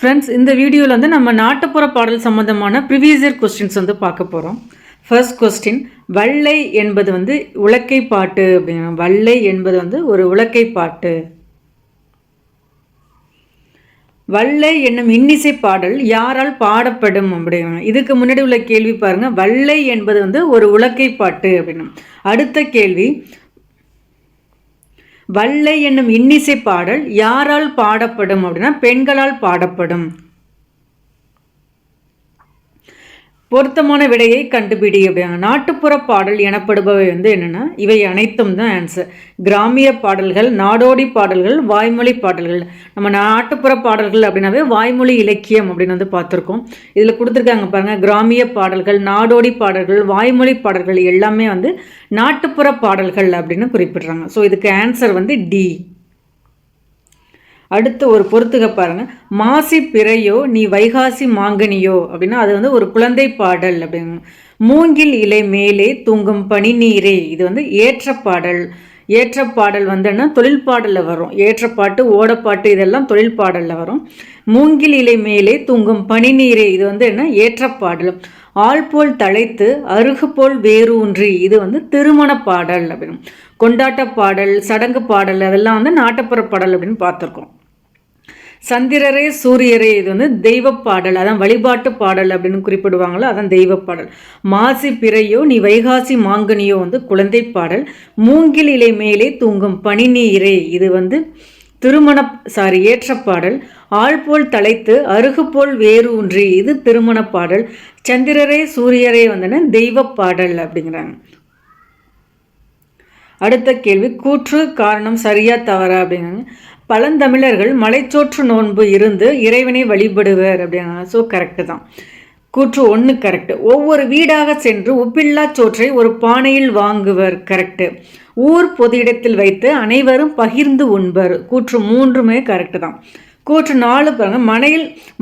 Friends, இந்த வீடியோவில் வந்து நம்ம நாட்டுப்புற பாடல் சம்மந்தமான ப்ரீவியஸ் இயர் கொஸ்டின்ஸ் வந்து பார்க்க போகிறோம். ஃபர்ஸ்ட் கொஸ்டின், வள்ளை என்பது வந்து உலக்கை பாட்டு அப்படின்னா, வள்ளை என்பது வந்து ஒரு உலக்கை பாட்டு. வள்ளை என்னும் இன்னிசை பாடல் யாரால் பாடப்படும் அப்படின்னா, இதுக்கு முன்னாடி உள்ள கேள்வி பாருங்க, வள்ளை என்பது வந்து ஒரு உலக்கை பாட்டு அப்படின்னா. அடுத்த கேள்வி, வள்ளை என்னும் இன்னிசை பாடல் யாரால் பாடப்படும் அப்படின்னா, பெண்களால் பாடப்படும். பொருத்தமான விடையை கண்டுபிடி அப்படிங்க. நாட்டுப்புற பாடல் எனப்படுபவை வந்து என்னென்னா, இவை அனைத்தும் தான் ஆன்சர். கிராமிய பாடல்கள், நாடோடி பாடல்கள், வாய்மொழி பாடல்கள். நம்ம நாட்டுப்புற பாடல்கள் அப்படின்னாவே வாய்மொழி இலக்கியம் அப்படின்னு வந்து பார்த்துருக்கோம். இதில் கொடுத்துருக்காங்க பாருங்கள், கிராமிய பாடல்கள், நாடோடி பாடல்கள், வாய்மொழி பாடல்கள் எல்லாமே வந்து நாட்டுப்புற பாடல்கள் அப்படின்னு குறிப்பிட்றாங்க. ஸோ இதுக்கு ஆன்சர் வந்து டி. அடுத்து ஒரு பொறுத்துக பாருங்க, மாசி பிறையோ நீ வைகாசி மாங்கனியோ அப்படின்னா அது வந்து ஒரு குழந்தை பாடல் அப்படிங்க. மூங்கில் இலை மேலே தூங்கும் பனி நீரே, இது வந்து ஏற்ற பாடல். ஏற்ற பாடல் வந்துன்னா தொழில் பாடலில் வரும். ஏற்றப்பாட்டு, ஓடப்பாட்டு இதெல்லாம் தொழில் பாடலில் வரும். மூங்கில் இலை மேலே தூங்கும் பனி நீரே, இது வந்து என்ன ஏற்ற பாடல். ஆள் போல் தழைத்து அருகு போல் வேரூன்றி, இது வந்து திருமண பாடல் அப்படின்னு. கொண்டாட்ட பாடல், சடங்கு பாடல் அதெல்லாம் வந்து நாட்டுப்புற பாடல் அப்படின்னு பார்த்துருக்கோம். சந்திரரே சூரியரே, இது வந்து தெய்வ பாடல், அதான் வழிபாட்டு பாடல் அப்படின்னு குறிப்பிடுவாங்களோ அதான் தெய்வ பாடல். மாசி பிறையோ நீ வைகாசி மாங்கனியோ வந்து குழந்தை பாடல். மூங்கில் இலை மேலே தூங்கும் பனி நீரே, இது வந்து ஏற்ற பாடல். ஆள் போல் தழைத்து அருகு போல் வேரூன்றி, இது திருமண பாடல். சந்திரரே சூரியரே வந்துன்னா தெய்வ பாடல் அப்படிங்கிறாங்க. அடுத்த கேள்வி, கூற்று காரணம் சரியா தவறா அப்படிங்கிறாங்க. பழந்தமிழர்கள் மலைச்சோற்று நோன்பு இருந்து இறைவனை வழிபடுவர் அப்படின்னா, ஸோ கரெக்டு தான். கூற்று 1 கரெக்டு. ஒவ்வொரு வீடாக சென்று உப்பில்லா சோற்றை ஒரு பானையில் வாங்குவர், கரெக்டு. ஊர் பொது இடத்தில் வைத்து அனைவரும் பகிர்ந்து உண்பர், கூற்று 3மே கரெக்டு தான். கூற்று 4 பாருங்க,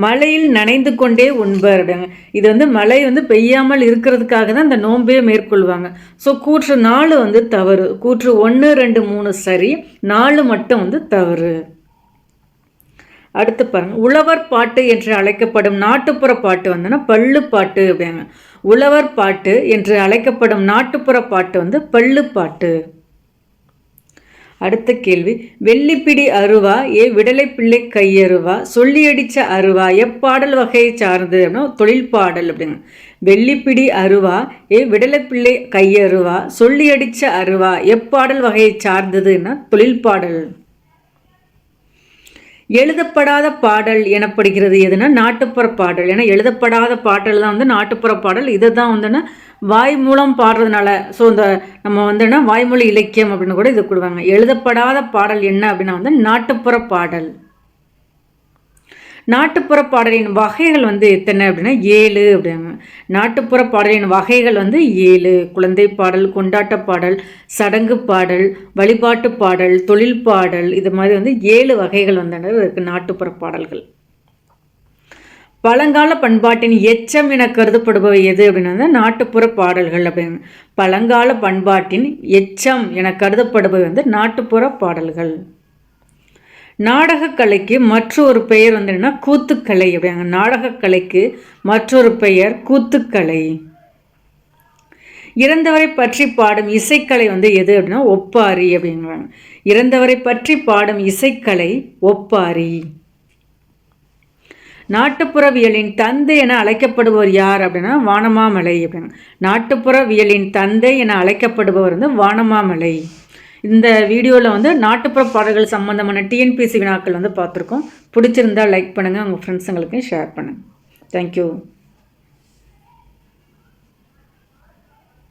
மழையில் நனைந்து கொண்டே உண்பர் அப்படிங்க. இது வந்து மழை வந்து பெய்யாமல் இருக்கிறதுக்காக தான் இந்த நோன்பே மேற்கொள்வாங்க. ஸோ கூற்று 4 வந்து தவறு. கூற்று 1, 2, 3 சரி, 4 மட்டும் வந்து தவறு. அடுத்து பாருங்க, உழவர் பாட்டு என்று அழைக்கப்படும் நாட்டுப்புற பாட்டு வந்துன்னா பள்ளு பாட்டு அப்படிங்க. உழவர் பாட்டு என்று அழைக்கப்படும் நாட்டுப்புற பாட்டு வந்து பள்ளு பாட்டு. அடுத்த கேள்வி, வெள்ளிப்பிடி அருவா விடலை பிள்ளை கையருவா சொல்லியடிச்ச அருவா எப்பாடல் வகையை சார்ந்தது அப்படின்னா தொழில் பாடல் அப்படிங்க. வெள்ளிப்பிடி அருவா விடலை பிள்ளை கையருவா சொல்லியடிச்ச அருவா எப்பாடல் வகையை சார்ந்ததுன்னா தொழில் பாடல். எழுதப்படாத பாடல் எனப்படுகிறது எதுனா நாட்டுப்புற பாடல். ஏன்னா எழுதப்படாத பாடல் தான் வந்து நாட்டுப்புற பாடல். இதை தான் வந்துன்னா வாய் மூலம் பாடுறதுனால, ஸோ இந்த நம்ம வந்துன்னா வாய்மொழி இலக்கியம் அப்படின்னு கூட இது கொடுவாங்க. எழுதப்படாத பாடல் என்ன அப்படின்னா வந்து நாட்டுப்புற பாடல். நாட்டுப்புற பாடலின் வகைகள் வந்து எத்தனை அப்படின்னா 7 அப்படிங்க. நாட்டுப்புற பாடலின் வகைகள் வந்து 7. குழந்தை பாடல், கொண்டாட்ட பாடல், சடங்கு பாடல், வழிபாட்டு பாடல், தொழில் பாடல், இது மாதிரி வந்து 7 வகைகள் வந்து இருக்கு நாட்டுப்புற பாடல்கள். பழங்கால பண்பாட்டின் எச்சம் என கருதப்படுபவை எது அப்படின்னா நாட்டுப்புற பாடல்கள் அப்படின்னு. பழங்கால பண்பாட்டின் எச்சம் என கருதப்படுபவை வந்து நாட்டுப்புற பாடல்கள். நாடகக்கலைக்கு மற்றொரு பெயர் வந்து என்னன்னா கூத்துக்கலை அப்படிங்க. நாடகக்கலைக்கு மற்றொரு பெயர் கூத்துக்கலை. இறந்தவரை பற்றி பாடும் இசைக்கலை வந்து எது அப்படின்னா ஒப்பாரி அப்படிங்கிறாங்க. இறந்தவரை பற்றி பாடும் இசைக்கலை ஒப்பாரி. நாட்டுப்புறவியலின் தந்தை என அழைக்கப்படுபவர் யார் அப்படின்னா வானமாமலை அப்படிங்க. நாட்டுப்புறவியலின் தந்தை என அழைக்கப்படுபவர் வந்து வானமாமலை. இந்த வீடியோவில் வந்து நாட்டுப்புற பாடல்கள் சம்பந்தமான டிஎன்பிஎஸ்சி வினாக்கள் வந்து பார்த்துருக்கோம். பிடிச்சிருந்தால் லைக் பண்ணுங்கள், உங்கள் ஃப்ரெண்ட்ஸுங்களுக்கு ஷேர் பண்ணுங்கள். தேங்க்யூ.